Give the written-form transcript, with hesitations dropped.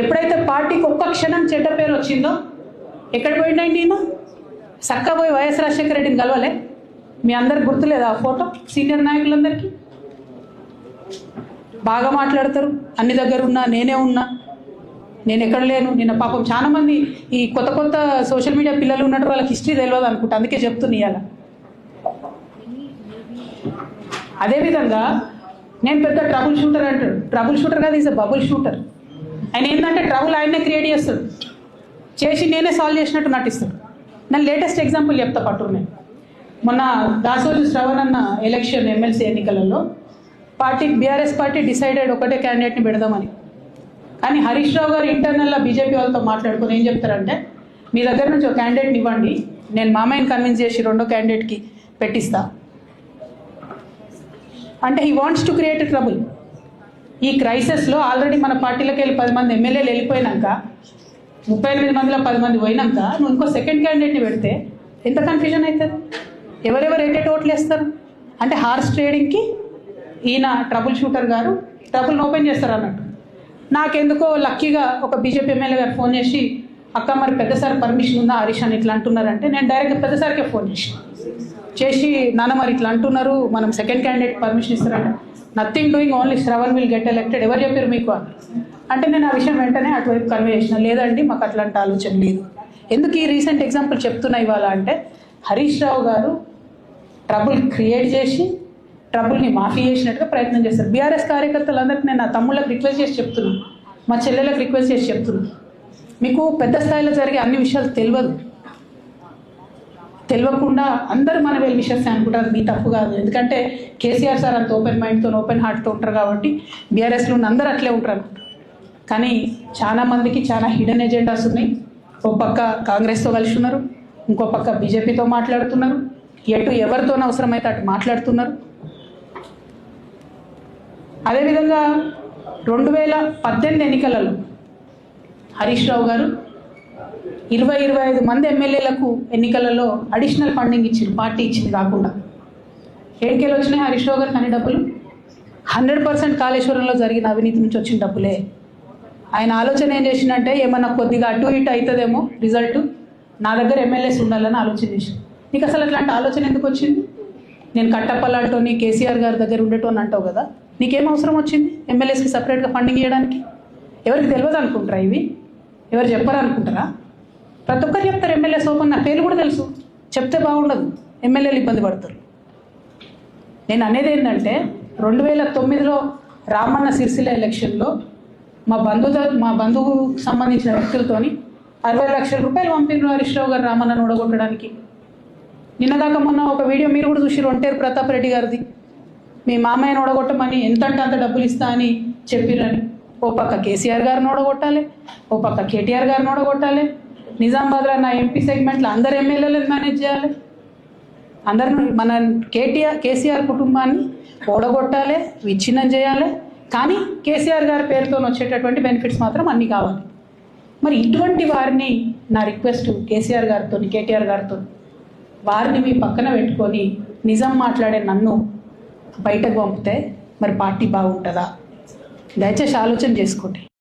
ఎప్పుడైతే పార్టీకి ఒక్క క్షణం చెడ్డ పేరు వచ్చిందో ఎక్కడ పోయిండండి ఈయన? చక్కా పోయి వైఎస్ రాజశేఖర రెడ్డిని కలవలే? మీ అందరికి గుర్తులేదా ఆ ఫోటో? సీనియర్ నాయకులందరికీ బాగా మాట్లాడతారు, అన్ని దగ్గర ఉన్నా, నేనే ఉన్నా, నేను ఎక్కడ లేను. నిన్న పాపం చాలా మంది ఈ కొత్త కొత్త సోషల్ మీడియా పిల్లలు ఉన్నట్టు వాళ్ళకి హిస్టరీ తెలియదు అనుకుంటా, అందుకే చెప్తున్నా ఇవాళ. అదేవిధంగా నేను పెద్ద ట్రబుల్ షూటర్ అంటాడు. ట్రబుల్ షూటర్ కాదు, ఈజ్ అ బబుల్ షూటర్. ఆయన ఏంటంటే ట్రబుల్ ఆయనే క్రియేట్ చేస్తాడు, చేసి నేనే సాల్వ్ చేసినట్టు నటిస్తాడు. నేను లేటెస్ట్ ఎగ్జాంపుల్ చెప్తా పట్టు. నేను మొన్న దాసోజు శ్రవణ్ అన్న ఎలక్షన్ ఎమ్మెల్సీ ఎన్నికలలో బీఆర్ఎస్ పార్టీ డిసైడెడ్ ఒకటే క్యాండిడేట్ని పెడదామని. కానీ హరీష్ రావు గారు ఇంటర్నల్గా బీజేపీ వాళ్ళతో మాట్లాడుకుని ఏం చెప్తారంటే, మీ దగ్గర నుంచి ఒక క్యాండిడేట్ని ఇవ్వండి, నేను మామయ్యని కన్విన్స్ చేసి రెండో క్యాండిడేట్కి పెట్టిస్తా. అంటే he wants to create trouble. ఈ క్రైసిస్లో ఆల్రెడీ మన పార్టీలోకి వెళ్ళి 10 మంది ఎమ్మెల్యేలు వెళ్ళిపోయినాక, 38 మందిలో 10 మంది పోయినాక నువ్వు ఇంకో సెకండ్ క్యాండిడేట్ని పెడితే ఎంత కన్ఫ్యూజన్ అవుతుంది? ఎవరెవరు ఏటేటి ఓట్లు వేస్తారు? అంటే హార్స్ ట్రేడింగ్కి ఈయన ట్రబుల్ షూటర్ గారు ట్రబుల్ని ఓపెన్ చేస్తారు అన్నట్టు. నాకెందుకో లక్కీగా ఒక బీజేపీ ఎమ్మెల్యే గారు ఫోన్ చేసి, అక్క మరి పెద్దసారి పర్మిషన్ ఉందా హరీష్ అని ఇట్లా అంటున్నారంటే, నేను డైరెక్ట్గా పెద్దసారికే ఫోన్ చేసి నాన్న మరి ఇట్లా అంటున్నారు, మనం సెకండ్ క్యాండిడేట్ పర్మిషన్ ఇస్తారంటే, nothing doing, only Shravan will get elected, ఎవరు చెప్పారు మీకు అని అంటే, నేను ఆ విషయం వెంటనే అటువైపు కన్వే చేసిన, లేదండి మాకు అట్లాంటి ఆలోచన లేదు. ఎందుకు ఈ రీసెంట్ ఎగ్జాంపుల్ చెప్తున్నా ఇవాళ అంటే, హరీష్ రావు గారు ట్రబుల్ క్రియేట్ చేసి ట్రబుల్ని మాఫీ చేసినట్టుగా ప్రయత్నం చేస్తారు. బీఆర్ఎస్ కార్యకర్తలందరికీ నేను నా తమ్ముళ్ళకి రిక్వెస్ట్ చేసి చెప్తున్నాను, మా చెల్లెలకు రిక్వెస్ట్ చేసి చెప్తున్నాను, మీకు పెద్ద స్థాయిలో జరిగే అన్ని విషయాలు తెలియకుండా అందరూ మన వెల్ విషయస్ అనుకుంటారు. మీ తప్పు కాదు, ఎందుకంటే కేసీఆర్ సార్ అంత ఓపెన్ మైండ్తో ఓపెన్ హార్ట్తో ఉంటారు కాబట్టి బీఆర్ఎస్లో ఉన్న అందరూ అట్లే ఉంటారు. కానీ చాలా మందికి చాలా హిడెన్ ఎజెండాస్ ఉన్నాయి. ఒక పక్క కాంగ్రెస్తో కలిసి ఉన్నారు, ఇంకో పక్క బీజేపీతో మాట్లాడుతున్నారు, ఎటు ఎవరితోనూ అవసరమైతే అటు మాట్లాడుతున్నారు. అదేవిధంగా 2018 ఎన్నికలలో హరీష్ రావు గారు 20-25 మంది ఎమ్మెల్యేలకు ఎన్నికలలో అడిషనల్ ఫండింగ్ ఇచ్చారు, పార్టీ ఇచ్చింది కాకుండా. ఏడికెళ్ళి వచ్చినాయి హరీష్ రావు గారికి అన్ని డబ్బులు? 100% కాళేశ్వరంలో జరిగిన అవినీతి నుంచి వచ్చిన డబ్బులే. ఆయన ఆలోచన ఏం చేసిందంటే, ఏమన్నా కొద్దిగా అటు ఇటు అవుతుందేమో రిజల్ట్, నా దగ్గర ఎమ్మెల్యేస్ ఉండాలని ఆలోచన చేసి. నీకు అసలు అట్లాంటి ఆలోచన ఎందుకు వచ్చింది? నేను కట్టప్పలాంటోని కేసీఆర్ గారి దగ్గర ఉండేటోని అంటావు కదా, నీకేం అవసరం వచ్చింది ఎమ్మెల్యేస్కి సపరేట్గా ఫండింగ్ ఇవ్వడానికి? ఎవరికి తెలియదు అనుకుంటారా? ఇవి ఎవరు చెప్పరు అనుకుంటారా? ప్రతి ఒక్కరు చెప్తారు ఎమ్మెల్యేస్ ఓపెన్, నా పేర్లు కూడా తెలుసు, చెప్తే బాగుండదు, ఎమ్మెల్యేలు ఇబ్బంది పడతారు. నేను అనేది ఏంటంటే, 2009లో రామన్న సిరిసిల్ల ఎలక్షన్లో మా బంధువుకు సంబంధించిన వ్యక్తులతోని 60 లక్షల రూపాయలు పంపినారు హరీష్ రావు గారు రామన్నను ఓడగొట్టడానికి. నిన్నదాకా మొన్న ఒక వీడియో మీరు కూడా చూసి, ఒంటేరు ప్రతాప్ రెడ్డి గారిది, మీ మామయ్యను ఓడగొట్టమని ఎంతంటే అంత డబ్బులు ఇస్తా అని చెప్పిరని. ఓ పక్క కేసీఆర్ గారిని ఓడగొట్టాలి, ఓ పక్క కేటీఆర్ గారిని ఓడగొట్టాలి, నిజామాబాద్లో నా ఎంపీ సెగ్మెంట్లో అందరు ఎమ్మెల్యేలను మేనేజ్ చేయాలి, అందరిని మన కేసీఆర్ కుటుంబాన్ని ఓడగొట్టాలి, విచ్ఛిన్నం చేయాలి. కానీ కేసీఆర్ గారి పేరుతో వచ్చేటటువంటి బెనిఫిట్స్ మాత్రం అన్నీ కావాలి. మరి ఇటువంటి వారిని నా రిక్వెస్ట్ కేసీఆర్ గారితో, కేటీఆర్ గారితో, వారిని మీ పక్కన పెట్టుకొని నిజం మాట్లాడే నన్ను బయటకు పంపితే మరి పార్టీ బాగుంటుందా? దయచేసి ఆలోచన చేసుకోండి.